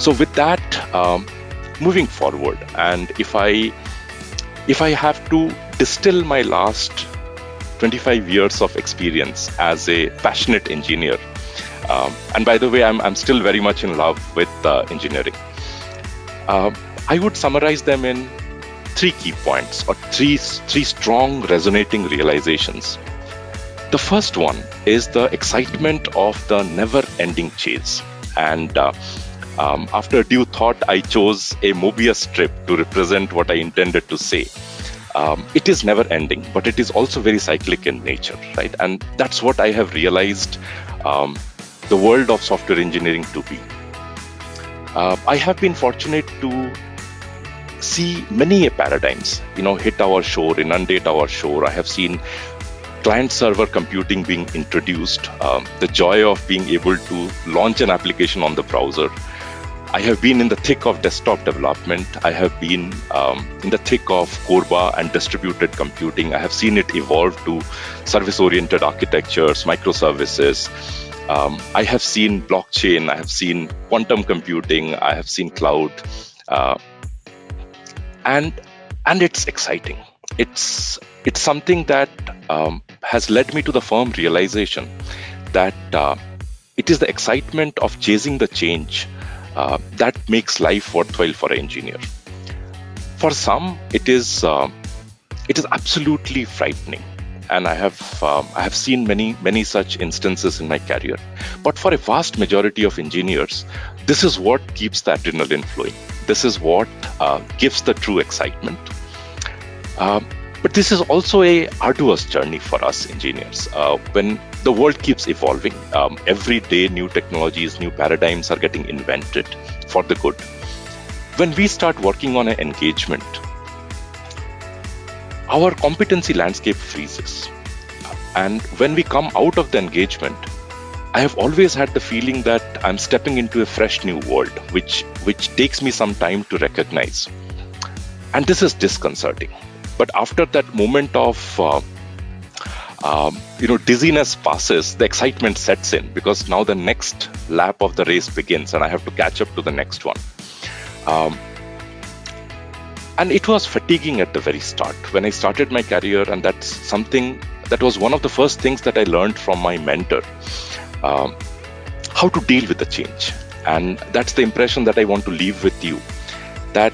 So with that, moving forward, and if I have to distill my last 25 years of experience as a passionate engineer, and by the way, I'm still very much in love with engineering. I would summarize them in 3 key points, or three strong resonating realizations. The first one is the excitement of the never-ending chase. And after due thought, I chose a Mobius strip to represent what I intended to say. It is never-ending, but it is also very cyclic in nature, right? And that's what I have realized the world of software engineering to be. I have been fortunate to see many paradigms, hit our shore, inundate our shore. I have seen client-server computing being introduced, the joy of being able to launch an application on the browser. I have been in the thick of desktop development. I have been in the thick of Corba and distributed computing. I have seen it evolve to service-oriented architectures, microservices. I have seen blockchain. I have seen quantum computing. I have seen cloud. And it's exciting. It's something that has led me to the firm realization that it is the excitement of chasing the change that makes life worthwhile for an engineer. For some, it is absolutely frightening, and I have seen many such instances in my career. But for a vast majority of engineers, this is what keeps the adrenaline flowing. This is what gives the true excitement. But this is also a arduous journey for us engineers. When the world keeps evolving, every day new technologies, new paradigms are getting invented for the good. When we start working on an engagement, our competency landscape freezes. And when we come out of the engagement, I have always had the feeling that I'm stepping into a fresh new world, which takes me some time to recognize. And this is disconcerting. But after that moment of dizziness passes, the excitement sets in, because now the next lap of the race begins and I have to catch up to the next one. And it was fatiguing at the very start when I started my career, and that's something that was one of the first things that I learned from my mentor, how to deal with the change. And that's the impression that I want to leave with you, that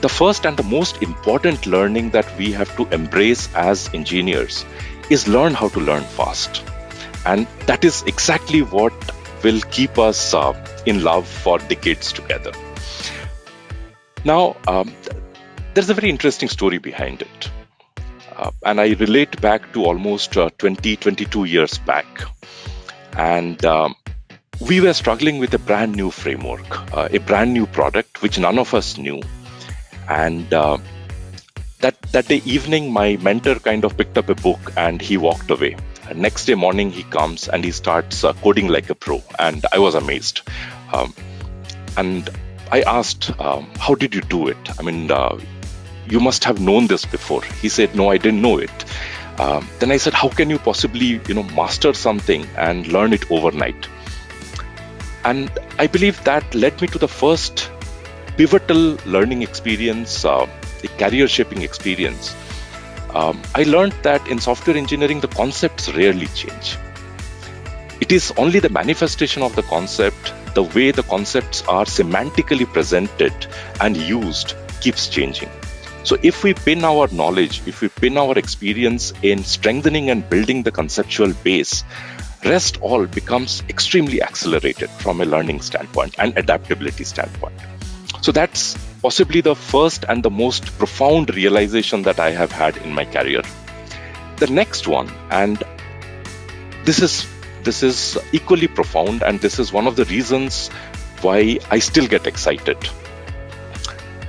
the first and the most important learning that we have to embrace as engineers is learn how to learn fast. And that is exactly what will keep us in love for decades together. Now, there's a very interesting story behind it. And I relate back to almost 22 years back. And we were struggling with a brand new framework, a brand new product, which none of us knew. And that day evening, my mentor kind of picked up a book and he walked away. And next day morning, he comes and he starts coding like a pro. And I was amazed. And I asked, how did you do it? I mean, you must have known this before. He said, no, I didn't know it. Then I said, how can you possibly, master something and learn it overnight? And I believe that led me to the first pivotal learning experience, a career-shaping experience. I learned that in software engineering, the concepts rarely change. It is only the manifestation of the concept, the way the concepts are semantically presented and used keeps changing. So if we pin our knowledge, if we pin our experience in strengthening and building the conceptual base, rest all becomes extremely accelerated from a learning standpoint and adaptability standpoint. So that's possibly the first and the most profound realization that I have had in my career. The next one, and this is equally profound, and this is one of the reasons why I still get excited.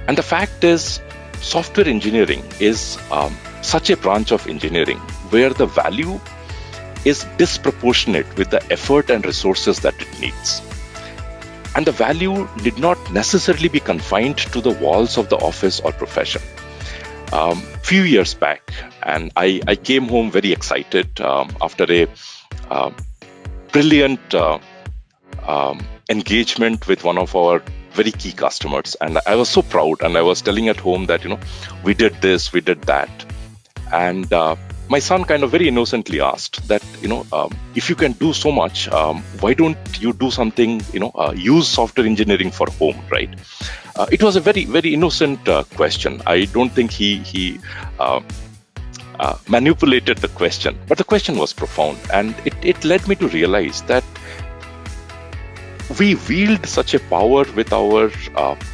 And the fact is, software engineering is such a branch of engineering where the value is disproportionate with the effort and resources that it needs. And the value did not necessarily be confined to the walls of the office or profession. Few years back, and I came home very excited after a brilliant engagement with one of our very key customers, and I was so proud, and I was telling at home that we did this, we did that, and my son kind of very innocently asked that if you can do so much, why don't you do something, use software engineering for home, right? It was a very, very innocent question. I don't think he manipulated the question, but the question was profound, and it led me to realize that we wield such a power with our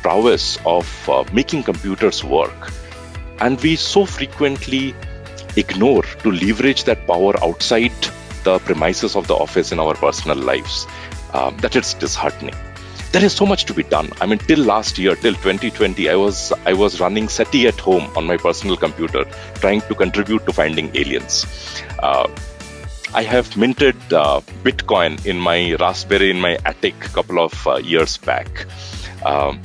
prowess of making computers work, and we so frequently ignore to leverage that power outside the premises of the office in our personal lives, that it's disheartening. There is so much to be done. I mean, till last year, till 2020, I was running SETI at home on my personal computer, trying to contribute to finding aliens. I have minted Bitcoin in my Raspberry in my attic a couple of years back. I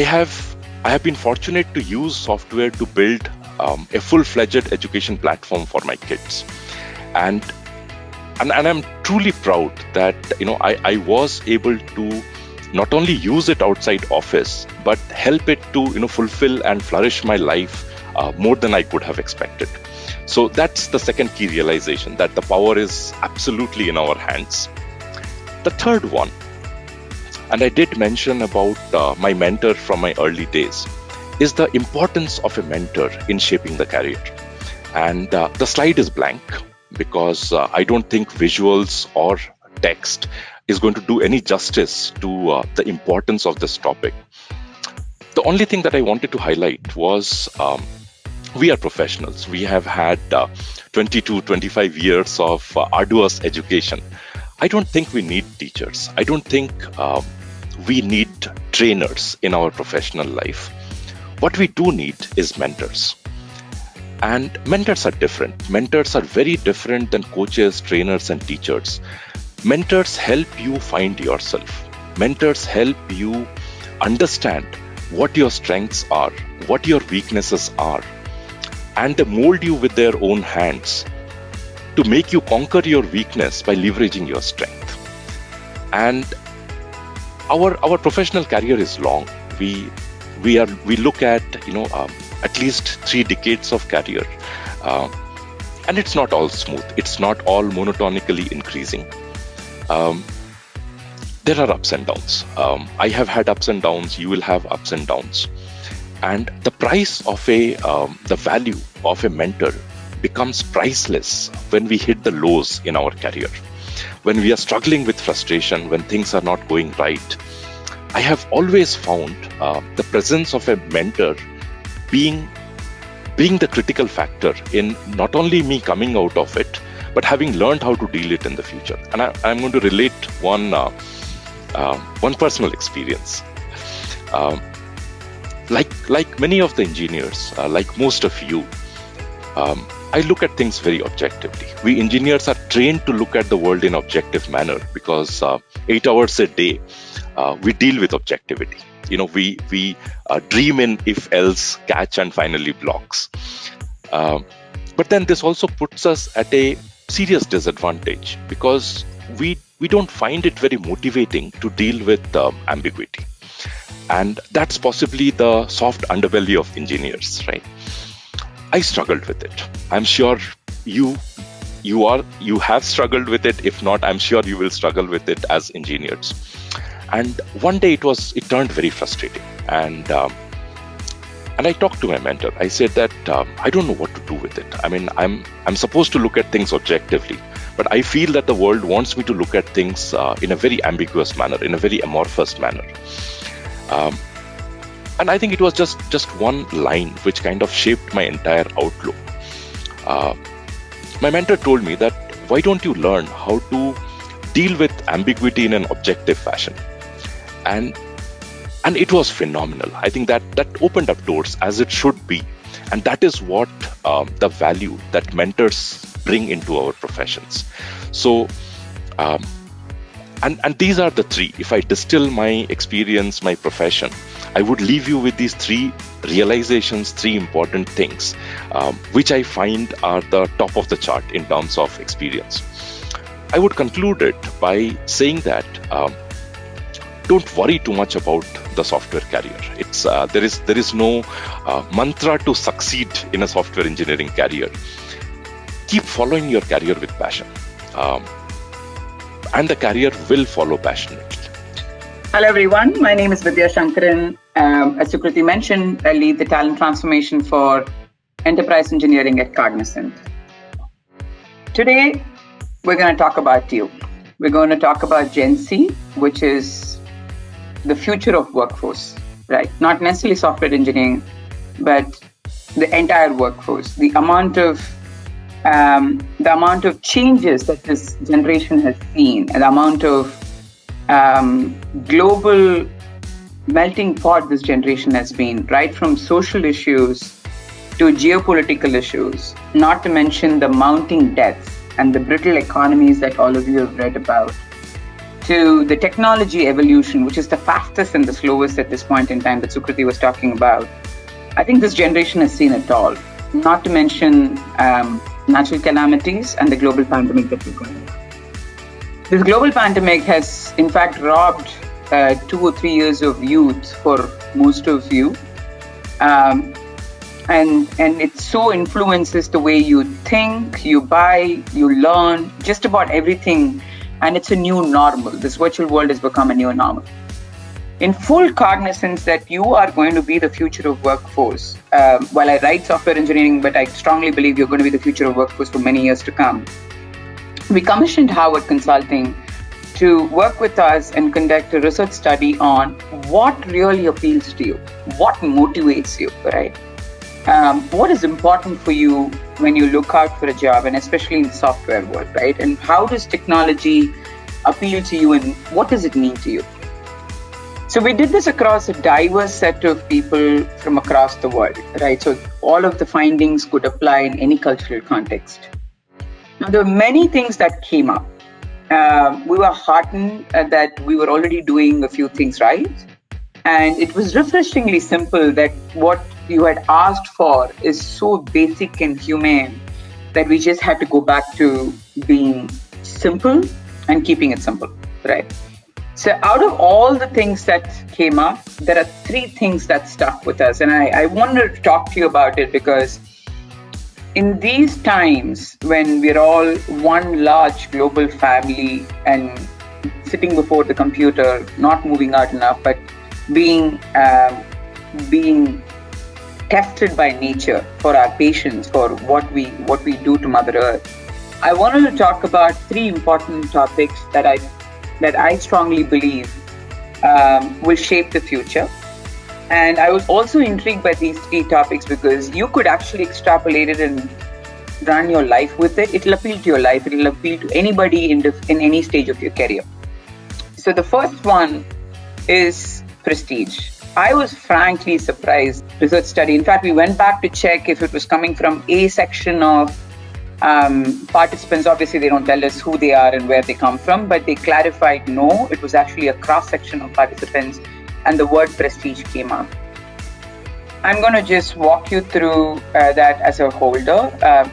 have been fortunate to use software to build a full-fledged education platform for my kids, and I'm truly proud that I was able to not only use it outside office, but help it to fulfill and flourish my life more than I could have expected. So that's the second key realization, that the power is absolutely in our hands. The third one, and I did mention about my mentor from my early days, is the importance of a mentor in shaping the career. And the slide is blank because I don't think visuals or text is going to do any justice to the importance of this topic. The only thing that I wanted to highlight was we are professionals. We have had 22, 25 years of arduous education. I don't think we need teachers. I don't think we need trainers in our professional life. What we do need is mentors. And mentors are different. Mentors are very different than coaches, trainers, and teachers. Mentors help you find yourself. Mentors help you understand what your strengths are, what your weaknesses are, and they mold you with their own hands to make you conquer your weakness by leveraging your strength. And our professional career is long. We look at at least 3 decades of career, and it's not all smooth. It's not all monotonically increasing. There are ups and downs. I have had ups and downs. You will have ups and downs. And the price of the value of a mentor becomes priceless when we hit the lows in our career, when we are struggling with frustration, when things are not going right. I have always found the presence of a mentor being the critical factor in not only me coming out of it, but having learned how to deal it in the future. And I'm going to relate one personal experience. Like many of the engineers, like most of you, I look at things very objectively. We engineers are trained to look at the world in objective manner because 8 hours a day, we deal with objectivity. We dream in if, else, catch, and finally blocks. But then this also puts us at a serious disadvantage because we don't find it very motivating to deal with ambiguity. And that's possibly the soft underbelly of engineers, right? I struggled with it. I'm sure you have struggled with it. If not, I'm sure you will struggle with it as engineers. And one day it turned very frustrating. And I talked to my mentor. I said that I don't know what to do with it. I mean, I'm supposed to look at things objectively, but I feel that the world wants me to look at things in a very ambiguous manner, in a very amorphous manner. And I think it was just one line which kind of shaped my entire outlook. My mentor told me that, why don't you learn how to deal with ambiguity in an objective fashion? And it was phenomenal. I think that opened up doors, as it should be. And that is what the value that mentors bring into our professions. So, and these are the 3. If I distill my experience, my profession, I would leave you with these 3 realizations, 3 important things, which I find are the top of the chart in terms of experience. I would conclude it by saying that don't worry too much about the software career. It's there is no mantra to succeed in a software engineering career. Keep following your career with passion, and the career will follow passionately. Hello everyone, my name is Vidya Shankaran. As Sukriti mentioned, I lead the talent transformation for enterprise engineering at Cognizant. Today, we're going to talk about you. We're going to talk about Gen Z, which is the future of workforce, right? Not necessarily software engineering, but the entire workforce. The amount of changes that this generation has seen, and the amount of global melting pot this generation has been, right from social issues to geopolitical issues, not to mention the mounting debts and the brittle economies that all of you have read about, to the technology evolution, which is the fastest and the slowest at this point in time that Sukriti was talking about. I think this generation has seen it all, not to mention natural calamities and the global pandemic that we're going through. This global pandemic has, in fact, robbed 2 or 3 years of youth for most of you. And it so influences the way you think, you buy, you learn, just about everything. And it's a new normal. This virtual world has become a new normal. In full cognizance that you are going to be the future of workforce, while I write software engineering, but I strongly believe you're going to be the future of workforce for many years to come. We commissioned Harvard Consulting to work with us and conduct a research study on what really appeals to you, what motivates you, right? What is important for you when you look out for a job, and especially in the software world, right? And how does technology appeal to you, and what does it mean to you? So we did this across a diverse set of people from across the world, right? So all of the findings could apply in any cultural context. Now, there were many things that came up. We were heartened that we were already doing a few things right. And it was refreshingly simple that what you had asked for is so basic and humane that we just had to go back to being simple and keeping it simple, right? So out of all the things that came up, there are 3 things that stuck with us. And I wanted to talk to you about it because in these times when we're all one large global family and sitting before the computer, not moving out enough, but being tested by nature for our patience, for what we do to Mother Earth, I wanted to talk about 3 important topics that I strongly believe will shape the future. And I was also intrigued by these 3 topics because you could actually extrapolate it and run your life with it. It'll appeal to your life. It'll appeal to anybody in any stage of your career. So the first one is prestige. I was frankly surprised research study. In fact, we went back to check if it was coming from a section of participants. Obviously, they don't tell us who they are and where they come from, but they clarified no, it was actually a cross-section of participants. And the word prestige came up. I'm going to just walk you through that as a holder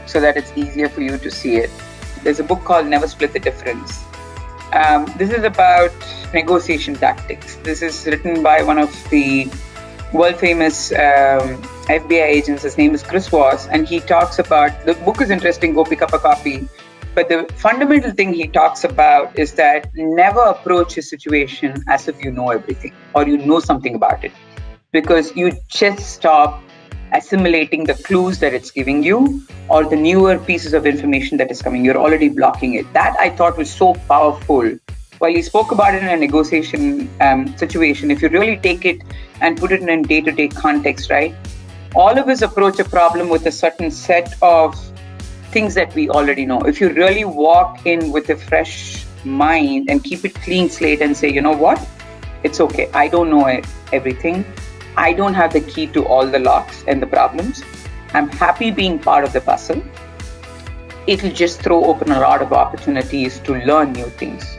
so that it's easier for you to see it. There's a book called Never Split the Difference. This is about negotiation tactics. This is written by one of the world-famous FBI agents. His name is Chris Voss, and he talks about, the book is interesting, go pick up a copy. But the fundamental thing he talks about is that never approach a situation as if you know everything or you know something about it, because you just stop assimilating the clues that it's giving you or the newer pieces of information that is coming. You're already blocking it. That I thought was so powerful. While he spoke about it in a negotiation situation, if you really take it and put it in a day-to-day context, right? All of us approach a problem with a certain set of things that we already know. If you really walk in with a fresh mind and keep it clean slate and say, you know what, it's okay. I don't know everything. I don't have the key to all the locks and the problems. I'm happy being part of the puzzle. It'll just throw open a lot of opportunities to learn new things.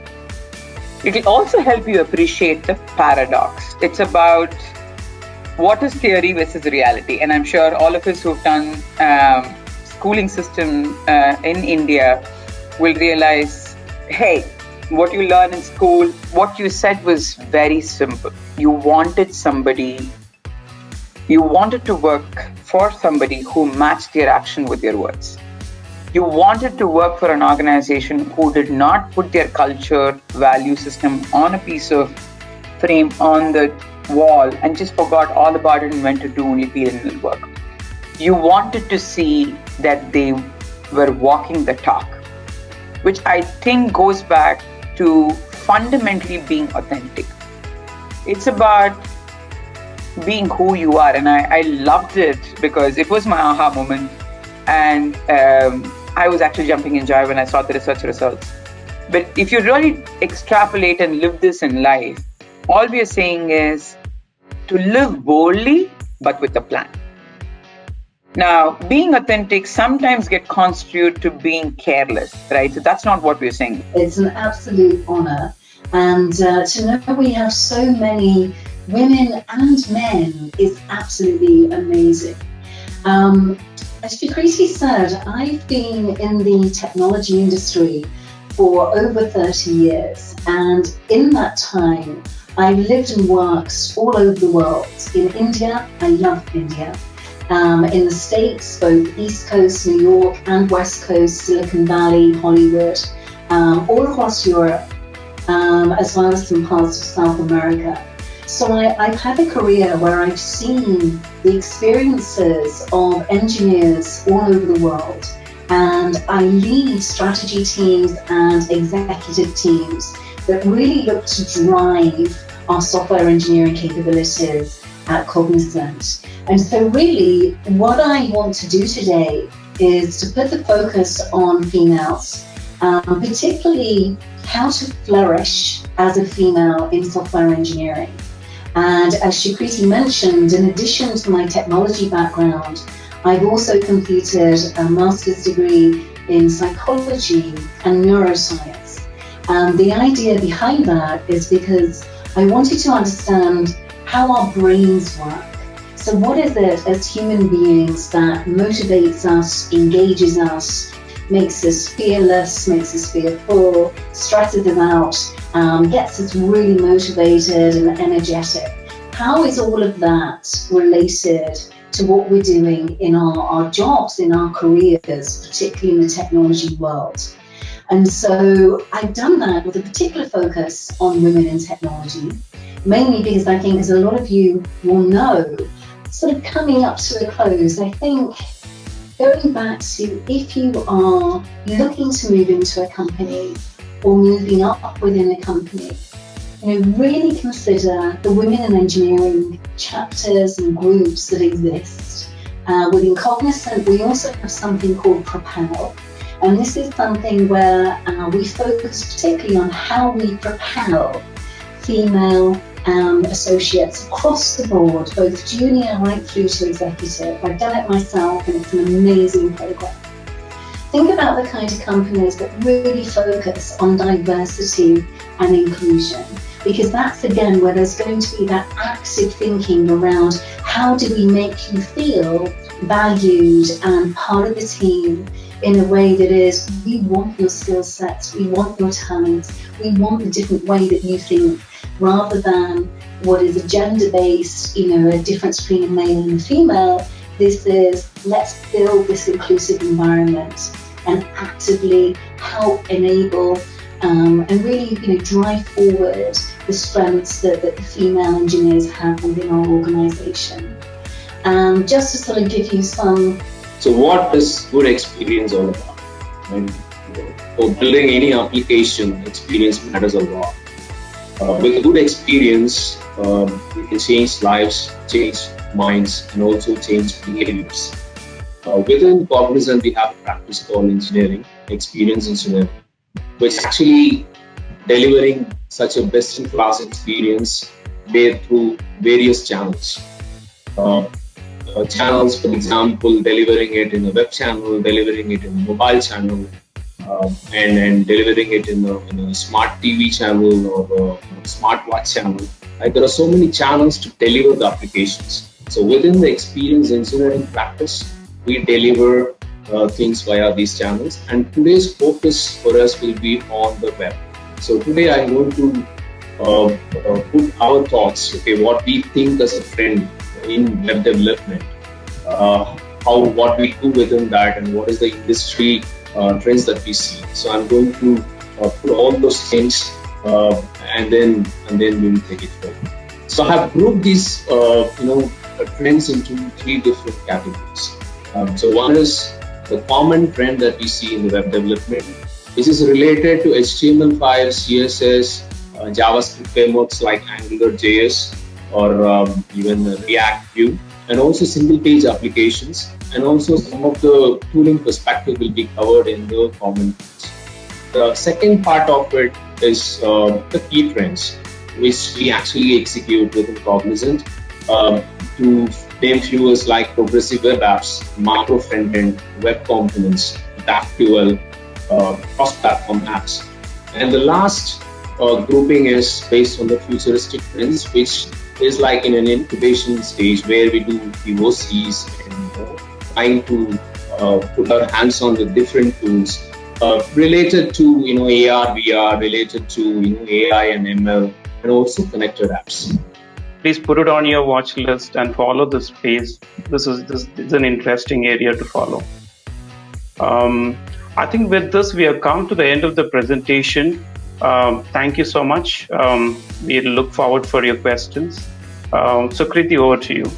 It'll also help you appreciate the paradox. It's about what is theory versus reality. And I'm sure all of us who've done schooling system in India will realize, hey, what you learn in school, what you said was very simple. You wanted to work for somebody who matched your action with your words. You wanted to work for an organization who did not put their culture, value system on a piece of frame on the wall and just forgot all about it and went to do only P&L work. You wanted to see that they were walking the talk, which I think goes back to fundamentally being authentic. It's about being who you are, and I loved it because it was my aha moment, and I was actually jumping in joy when I saw the research results. But if you really extrapolate and live this in life, all we are saying is to live boldly but with a plan. Now, being authentic sometimes get constituted to being careless, right? So that's not what we're saying. It's an absolute honor. And to know we have so many women and men is absolutely amazing. As Prakriti said, I've been in the technology industry for over 30 years. And in that time, I've lived and worked all over the world. In India, I love India. In the States, both East Coast, New York, and West Coast, Silicon Valley, Hollywood, all across Europe, as well as some parts of South America. So I've had a career where I've seen the experiences of engineers all over the world, and I lead strategy teams and executive teams that really look to drive our software engineering capabilities at Cognizant. And so really what I want to do today is to put the focus on females, particularly how to flourish as a female in software engineering. And as Shakriti mentioned, in addition to my technology background, I've also completed a master's degree in psychology and neuroscience. The idea behind that is because I wanted to understand how our brains work. So what is it as human beings that motivates us, engages us, makes us fearless, makes us fearful, stresses us out, gets us really motivated and energetic? How is all of that related to what we're doing in our jobs, in our careers, particularly in the technology world? And so I've done that with a particular focus on women in technology, mainly because I think, as a lot of you will know, sort of coming up to a close, I think going back to, if you are looking to move into a company or moving up within a company, really consider the women in engineering chapters and groups that exist. Within Cognizant, we also have something called Propel. And this is something where we focus particularly on how we propel female associates across the board, both junior right through to executive. I've done it myself and it's an amazing program. Think about the kind of companies that really focus on diversity and inclusion, because that's again where there's going to be that active thinking around how do we make you feel valued and part of the team in a way that is, we want your skill sets, we want your talents, we want the different way that you think, rather than what is a gender-based, a difference between a male and a female. This is, let's build this inclusive environment and actively help enable and really drive forward the strengths that the female engineers have within our organization. Just to sort of give you some. So what is good experience all about? For building any application, experience matters a lot. With a good experience, we can change lives, change minds, and also change behaviors. Within Cognizant, we have a practice called engineering, experience engineering, which is actually delivering such a best-in-class experience through various channels. Channels, for example, delivering it in a web channel, delivering it in a mobile channel, and delivering it in a smart TV channel or a smartwatch channel. Right? There are so many channels to deliver the applications. So within the experience engineering practice, we deliver things via these channels. And today's focus for us will be on the web. So today I'm going to put our thoughts, okay, what we think as a trend in web development, what we do within that, and what is the industry trends that we see. So I'm going to put all those things, and then we will take it forward. So I have grouped these trends into three different categories. So one is the common trend that we see in the web development, which is related to HTML5, CSS, JavaScript frameworks like AngularJS or even React Vue, and also single-page applications, and also some of the tooling perspective will be covered in the common trends. The second part of it is the key trends, which we actually execute within Cognizant. To name few is like progressive web apps, macro front-end, web components, GraphQL, cross-platform apps. And the last grouping is based on the futuristic trends, which is like in an incubation stage where we do POCs and trying to put our hands on the different tools related to AR, VR, related to AI and ML, and also connected apps. Please put it on your watch list and follow this space. This is an interesting area to follow. I think with this, we have come to the end of the presentation. Thank you so much. We look forward for your questions. So Kriti, over to you.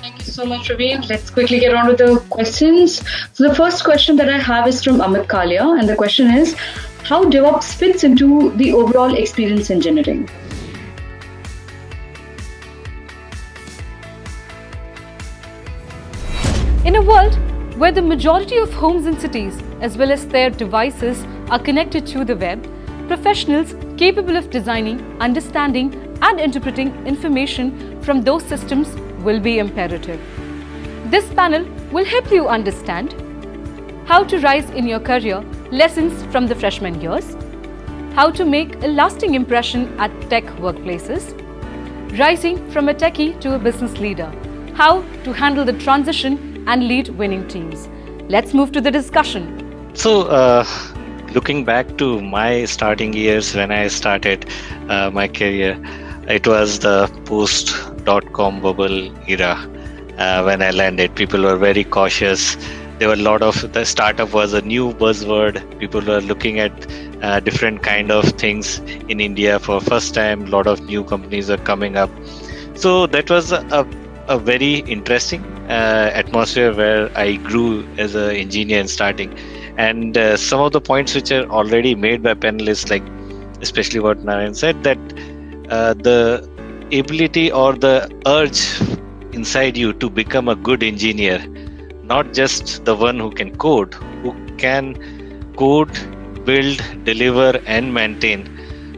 Thank you so much, Ravi. Let's quickly get on with the questions. So the first question that I have is from Amit Kalia, and the question is, how DevOps fits into the overall experience engineering? In a world where the majority of homes and cities, as well as their devices, are connected to the web, professionals capable of designing, understanding, and interpreting information from those systems will be imperative. This panel will help you understand how to rise in your career, lessons from the freshman years, how to make a lasting impression at tech workplaces, rising from a techie to a business leader, how to handle the transition and lead winning teams. Let's move to the discussion. So, looking back to my starting years when I started my career, it was the post.com bubble era when I landed. People were very cautious. There were a lot of, the startup was a new buzzword. People were looking at different kind of things in India for first time. A lot of new companies are coming up. So that was a very interesting atmosphere where I grew as an engineer in starting. And some of the points which are already made by panelists, like especially what Narayan said, that the ability or the urge inside you to become a good engineer, not just the one who can code, build, deliver, and maintain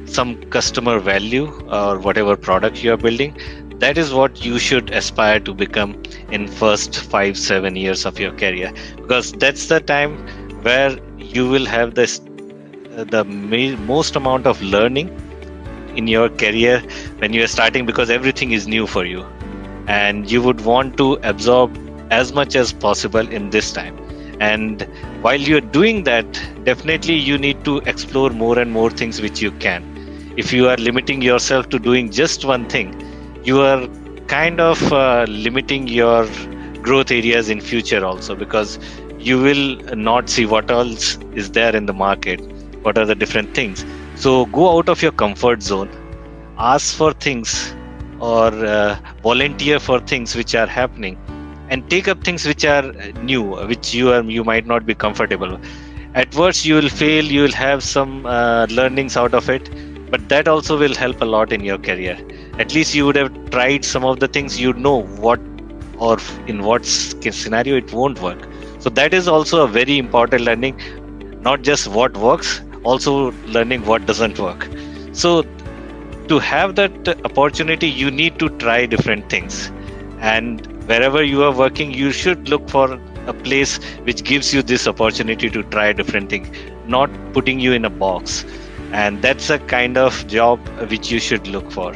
some customer value or whatever product you are building. That is what you should aspire to become in first 5-7 years of your career, because that's the time where you will have the most amount of learning in your career when you are starting, because everything is new for you and you would want to absorb as much as possible in this time. And while you're doing that, definitely you need to explore more and more things which you can. If you are limiting yourself to doing just one thing, you are kind of limiting your growth areas in future also, because you will not see what else is there in the market, what are the different things. So go out of your comfort zone, ask for things or volunteer for things which are happening, and take up things which are new, which you might not be comfortable. At worst you will fail, you will have some learnings out of it, but that also will help a lot in your career. At least you would have tried some of the things, you know what or in what scenario it won't work. So that is also a very important learning, not just what works, also learning what doesn't work. So to have that opportunity, you need to try different things. And wherever you are working, you should look for a place which gives you this opportunity to try different things, not putting you in a box. And that's a kind of job which you should look for.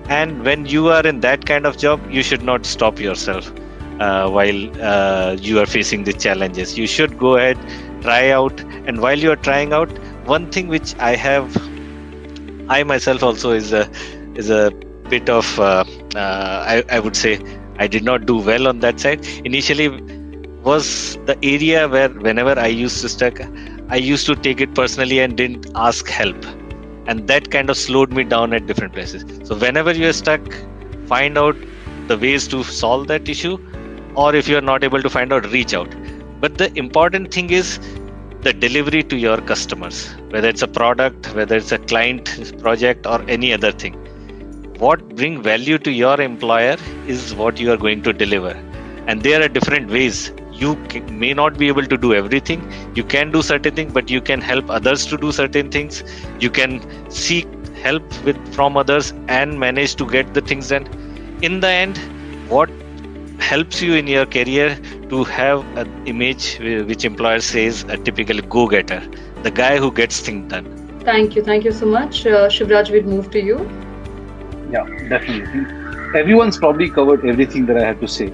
And when you are in that kind of job, you should not stop yourself while you are facing the challenges. You should go ahead, try out. And while you are trying out, one thing which I myself also is a bit of I would say I did not do well on that side initially, was the area where whenever I used to stuck, I used to take it personally and didn't ask help, and that kind of slowed me down at different places. So whenever you are stuck, find out the ways to solve that issue, or if you are not able to find out, reach out. But the important thing is the delivery to your customers, whether it's a product, whether it's a client project, or any other thing. What bring value to your employer is what you are going to deliver. And there are different ways. You may not be able to do everything. You can do certain things, but you can help others to do certain things. You can seek help from others and manage to get the things done. In the end, what helps you in your career to have an image which employer says a typical go-getter, the guy who gets things done. Thank you so much. Shivraj, we'll move to you. Yeah, definitely. Everyone's probably covered everything that I had to say.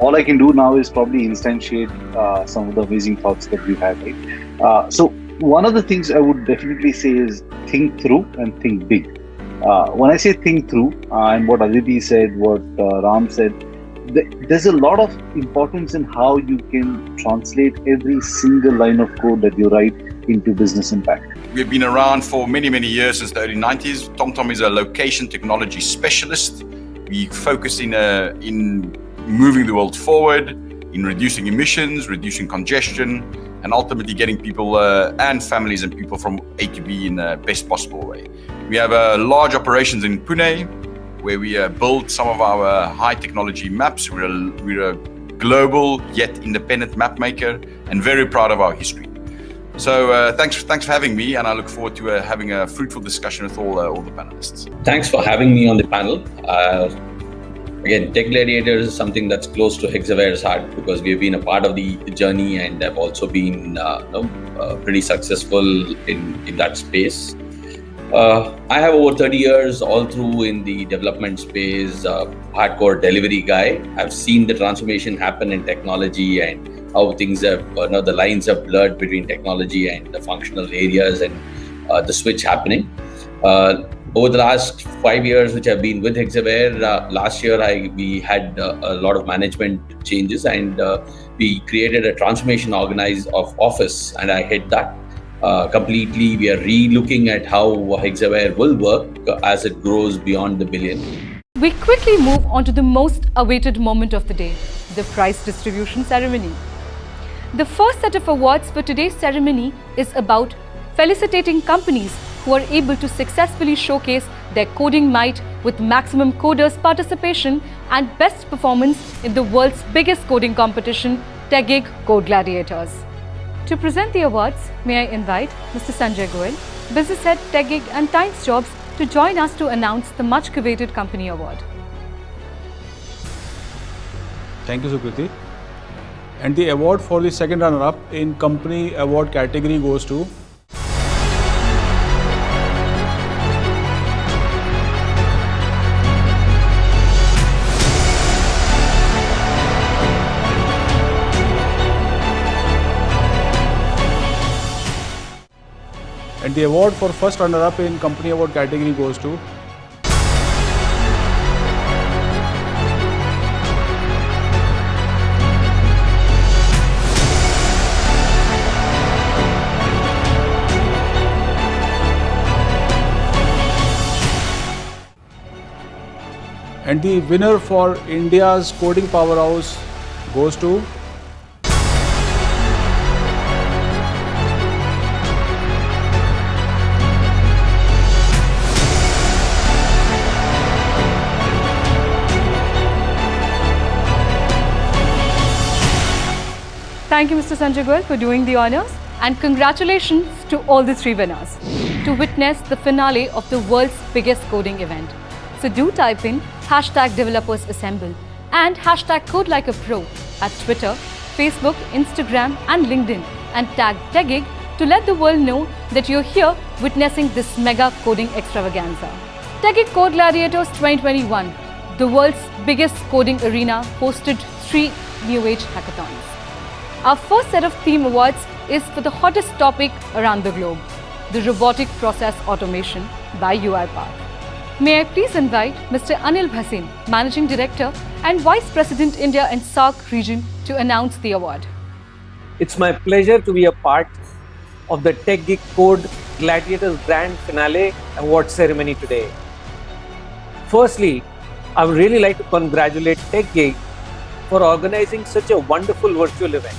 All I can do now is probably instantiate some of the amazing thoughts that we've had. Right? So one of the things I would definitely say is think through and think big. When I say think through, and what Aditi said, what Ram said, there's a lot of importance in how you can translate every single line of code that you write into business impact. We've been around for many, many years, since the early 90s. TomTom is a location technology specialist. We focus in moving the world forward, in reducing emissions, reducing congestion, and ultimately getting people and families and people from A to B in the best possible way. We have large operations in Pune, where we build some of our high technology maps. We're a global yet independent map maker, and very proud of our history. So thanks for having me, and I look forward to having a fruitful discussion with all the panelists. Thanks for having me on the panel. Again, Tech Gladiators is something that's close to Hexaware's heart, because we've been a part of the journey and have also been pretty successful in that space. I have over 30 years all through in the development space, hardcore delivery guy. I've seen the transformation happen in technology and how things have, the lines have blurred between technology and the functional areas, and the switch happening. Over the last 5 years, which I've been with Hexaware, last year we had a lot of management changes, and we created a transformation of office, and I head that. Completely, we are re-looking at how Hexaware will work as it grows beyond the billion. We quickly move on to the most awaited moment of the day, the prize distribution ceremony. The first set of awards for today's ceremony is about felicitating companies who are able to successfully showcase their coding might with maximum coders participation and best performance in the world's biggest coding competition, TechGig Code Gladiators. To present the awards, may I invite Mr. Sanjay Goel, Business Head, TechGig and Times Jobs, to join us to announce the much coveted company award. Thank you, Sukriti. And the award for the second runner-up in company award category goes to and the award for first runner-up in company award category goes to and the winner for India's coding powerhouse goes to Thank you, Mr. Sanjay Goel, for doing the honors, and congratulations to all the three winners to witness the finale of the world's biggest coding event. So do type in #DevelopersAssemble and #CodeLikeAPro at Twitter, Facebook, Instagram and LinkedIn, and tag TechGig to let the world know that you're here witnessing this mega coding extravaganza. TechGig Code Gladiators 2021, the world's biggest coding arena, hosted 3 New Age hackathons. Our first set of theme awards is for the hottest topic around the globe, the robotic process automation by UiPath. May I please invite Mr. Anil Bhasin, Managing Director and Vice President India and SAARC region, to announce the award. It's my pleasure to be a part of the TechGig Code Gladiators Grand Finale Award ceremony today. Firstly, I would really like to congratulate TechGig for organizing such a wonderful virtual event.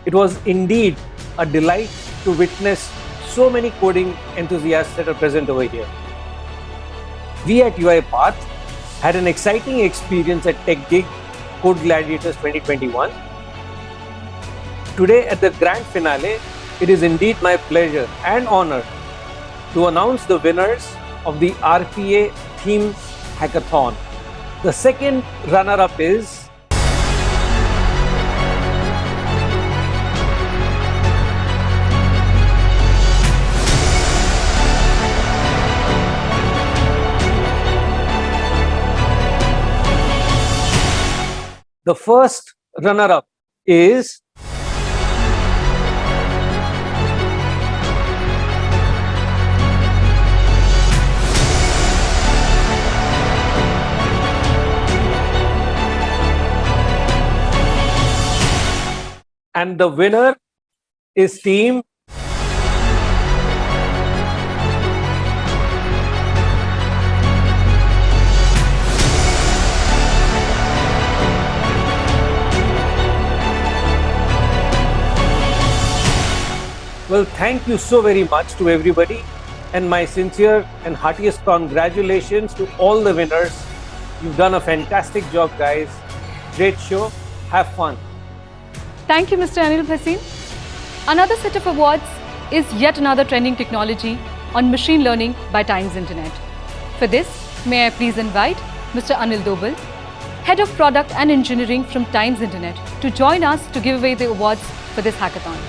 It was indeed a delight to witness so many coding enthusiasts that are present over here. We at UiPath had an exciting experience at TechGig Code Gladiators 2021. Today at the grand finale, it is indeed my pleasure and honor to announce the winners of the RPA Theme Hackathon. The second runner-up is the first runner-up is and the winner is team Well, thank you so very much to everybody, and my sincere and heartiest congratulations to all the winners. You've done a fantastic job, guys. Great show. Have fun. Thank you, Mr. Anil Bhasin. Another set of awards is yet another trending technology on machine learning by Times Internet. For this, may I please invite Mr. Anil Dobal, Head of Product and Engineering from Times Internet, to join us to give away the awards for this hackathon.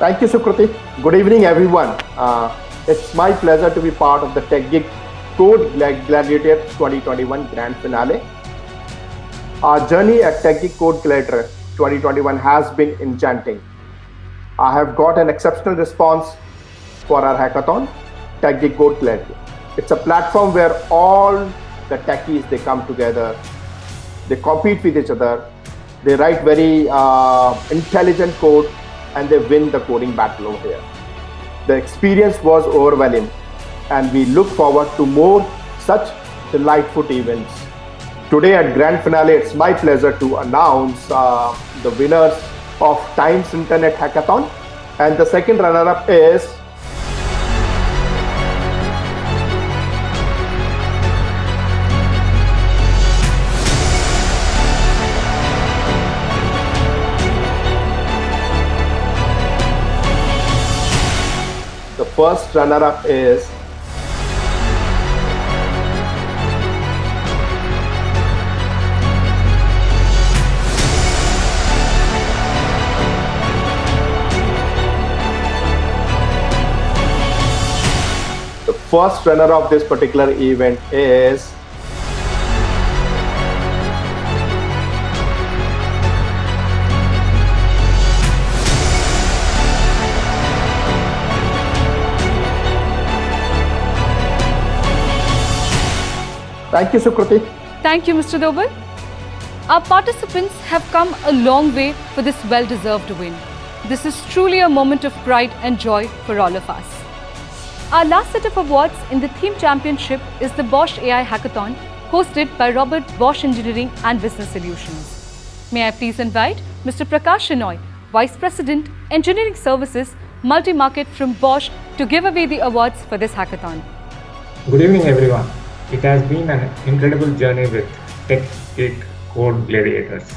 Thank you, Sukriti. Good evening, everyone. It's my pleasure to be part of the TechGig Code Gladiators 2021 Grand Finale. Our journey at TechGig Code Gladiator 2021 has been enchanting. I have got an exceptional response for our hackathon, TechGig Code Gladiator. It's a platform where all the techies, they come together, they compete with each other, they write very intelligent code, and they win the coding battle over here. The experience was overwhelming, and we look forward to more such delightful events. Today at Grand Finale, it's my pleasure to announce the winners of Times Internet Hackathon, and the second runner-up is the first runner-up is the first runner of this particular event is Thank you, Sukriti. Thank you, Mr. Dobal. Our participants have come a long way for this well-deserved win. This is truly a moment of pride and joy for all of us. Our last set of awards in the theme championship is the Bosch AI Hackathon, hosted by Robert Bosch Engineering and Business Solutions. May I please invite Mr. Prakash Shenoy, Vice President, Engineering Services, Multi-Market from Bosch, to give away the awards for this hackathon. Good evening, everyone. It has been an incredible journey with TechGig Code Gladiators.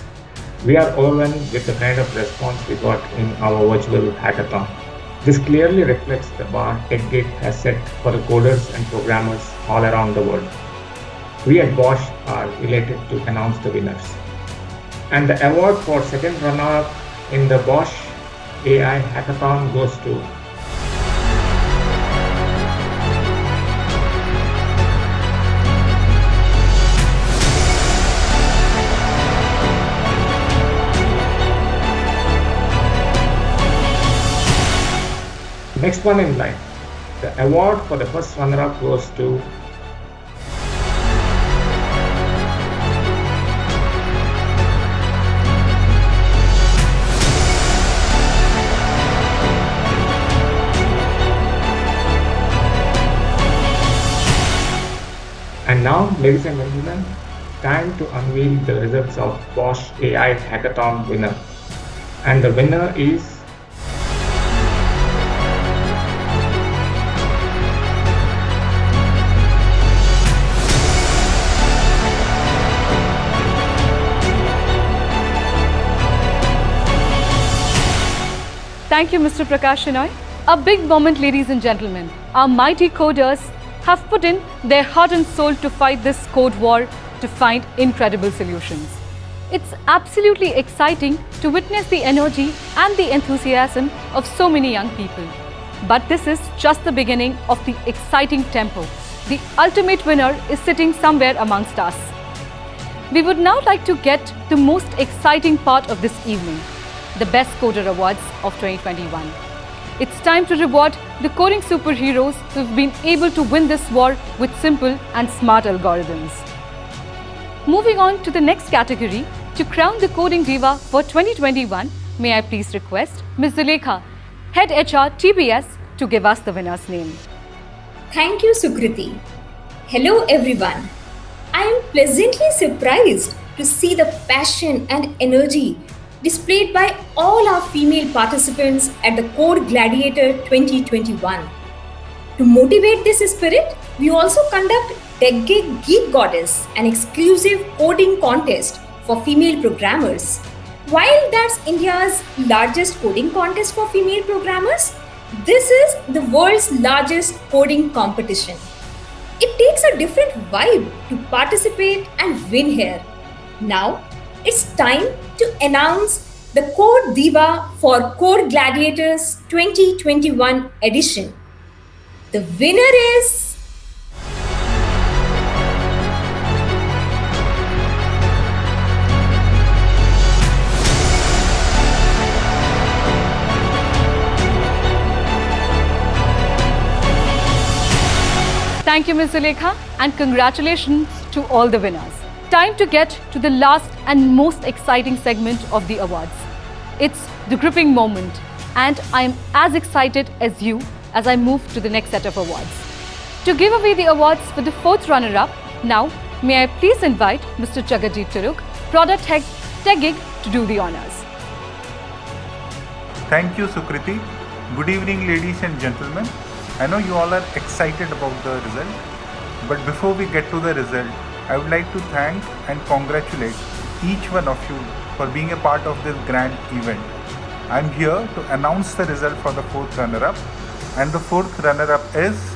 We are overwhelmed with the kind of response we got in our virtual hackathon. This clearly reflects the bar TechGig has set for the coders and programmers all around the world. We at Bosch are elated to announce the winners. And the award for second runner-up in the Bosch AI Hackathon goes to Next one in line. The award for the first runner-up goes to And now, ladies and gentlemen, time to unveil the results of Bosch AI Hackathon winner. And the winner is Thank you, Mr. Prakash Shenoy. A big moment, ladies and gentlemen. Our mighty coders have put in their heart and soul to fight this code war to find incredible solutions. It's absolutely exciting to witness the energy and the enthusiasm of so many young people. But this is just the beginning of the exciting tempo. The ultimate winner is sitting somewhere amongst us. We would now like to get the most exciting part of this evening, the Best Coder Awards of 2021. It's time to reward the coding superheroes who've been able to win this war with simple and smart algorithms. Moving on to the next category, to crown the Coding Diva for 2021, may I please request Ms. Zulekha, Head HR TBS, to give us the winner's name. Thank you, Sukriti. Hello, everyone. I am pleasantly surprised to see the passion and energy displayed by all our female participants at the Code Gladiator 2021. To motivate this spirit, we also conduct TechGig Geek Goddess, an exclusive coding contest for female programmers. While that's India's largest coding contest for female programmers, this is the world's largest coding competition. It takes a different vibe to participate and win here. Now, it's time to announce the Code Diva for Code Gladiators 2021 edition. The winner is Thank you, Ms. Zulekha, and congratulations to all the winners. Time to get to the last and most exciting segment of the awards. It's the gripping moment, and I am as excited as you as I move to the next set of awards. To give away the awards for the fourth runner-up, now may I please invite Mr. Jagajit Turuk, Product Head TechGig, to do the honors. Thank you, Sukriti. Good evening, ladies and gentlemen. I know you all are excited about the result, but before we get to the result, I would like to thank and congratulate each one of you for being a part of this grand event. I am here to announce the result for the fourth runner-up, and the fourth runner-up is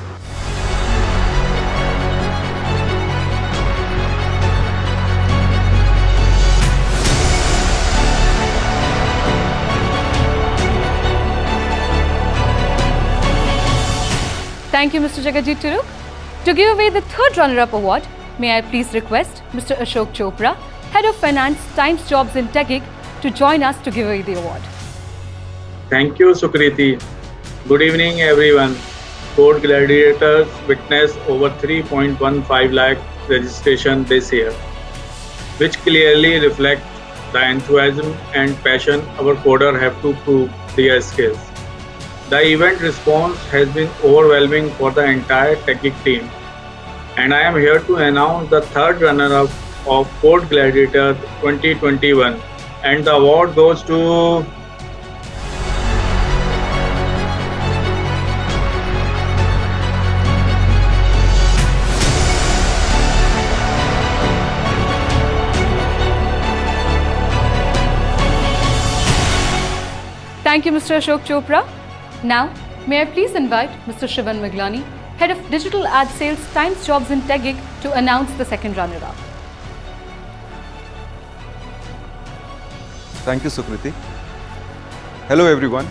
Thank you, Mr. Jagajit Turuk. To give away the third runner-up award, may I please request Mr. Ashok Chopra, Head of Finance, Times Jobs in TechGig, to join us to give away the award. Thank you, Sukriti. Good evening, everyone. Code Gladiators witnessed over 3.15 lakh registration this year, which clearly reflect the enthusiasm and passion our coders have to prove their skills. The event response has been overwhelming for the entire TechGig team, and I am here to announce the third runner-up of Code Gladiator 2021, and the award goes to Thank you, Mr. Ashok Chopra. Now, may I please invite Mr. Shivan Miglani, Head of Digital Ad Sales, Times Jobs in TechGig, to announce the second runner-up. Thank you, Sukriti. Hello, everyone.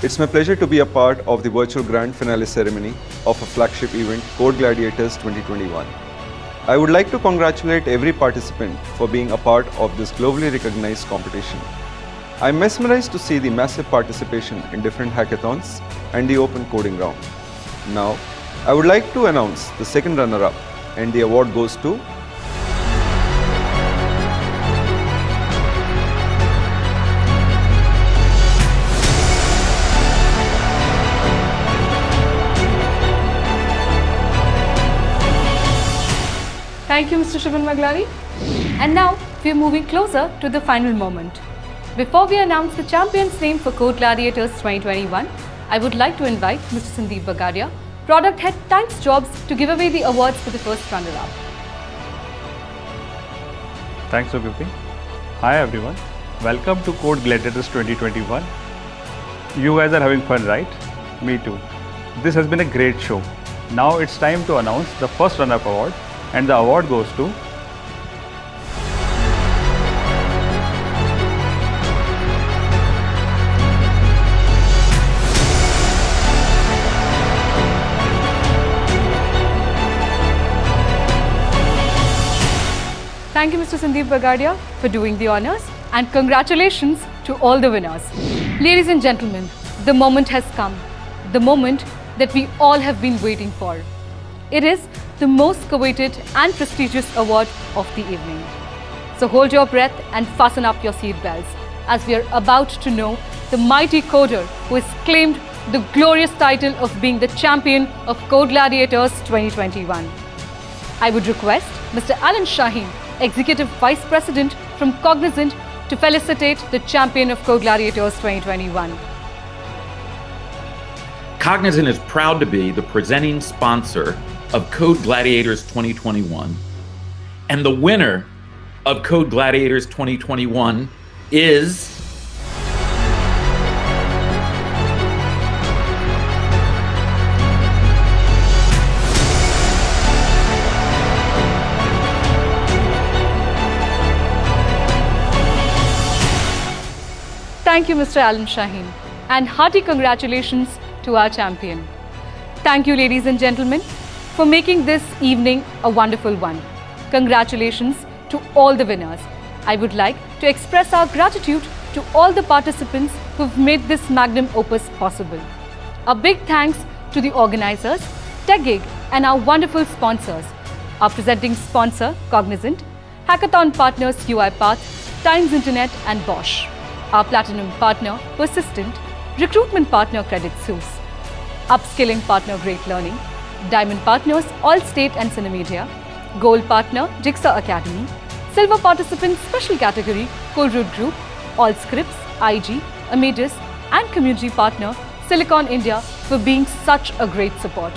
It's my pleasure to be a part of the virtual grand finale ceremony of a flagship event, Code Gladiators 2021. I would like to congratulate every participant for being a part of this globally recognized competition. I'm mesmerized to see the massive participation in different hackathons and the open coding round. Now, I would like to announce the second runner-up, and the award goes to Thank you, Mr. Shubhan Maglari. And now we're moving closer to the final moment. Before we announce the champion's name for Code Gladiators 2021, I would like to invite Mr. Sandeep Bagadia, Product Head Thanks Jobs, to give away the awards for the first runner-up. Thanks, Sukriti. Hi everyone. Welcome to Code Gladiators 2021. You guys are having fun, right? Me too. This has been a great show. Now it's time to announce the first runner-up award, and the award goes to Thank you, Mr. Sandeep Bagadia, for doing the honors, and congratulations to all the winners. Ladies and gentlemen, the moment has come, the moment that we all have been waiting for. It is the most coveted and prestigious award of the evening. So hold your breath and fasten up your seat belts, as we are about to know the mighty coder who has claimed the glorious title of being the champion of Code Gladiators 2021. I would request Mr. Alan Shaheen, Executive Vice President from Cognizant, to felicitate the champion of Code Gladiators 2021. Cognizant is proud to be the presenting sponsor of Code Gladiators 2021. And the winner of Code Gladiators 2021 is Thank you, Mr. Alan Shaheen, and hearty congratulations to our champion. Thank you, ladies and gentlemen, for making this evening a wonderful one. Congratulations to all the winners. I would like to express our gratitude to all the participants who've made this magnum opus possible. A big thanks to the organizers, TechGig, and our wonderful sponsors. Our presenting sponsor, Cognizant, Hackathon partners UiPath, Times Internet, and Bosch. Our platinum partner, Persistent, recruitment partner, Credit Suisse, upskilling partner, Great Learning, diamond partners, Allstate and Cinemedia, gold partner, Jigsaw Academy, silver participant, special category, Coalroot Group, Allscripts, IG, Amadeus, and community partner, Silicon India, for being such a great support.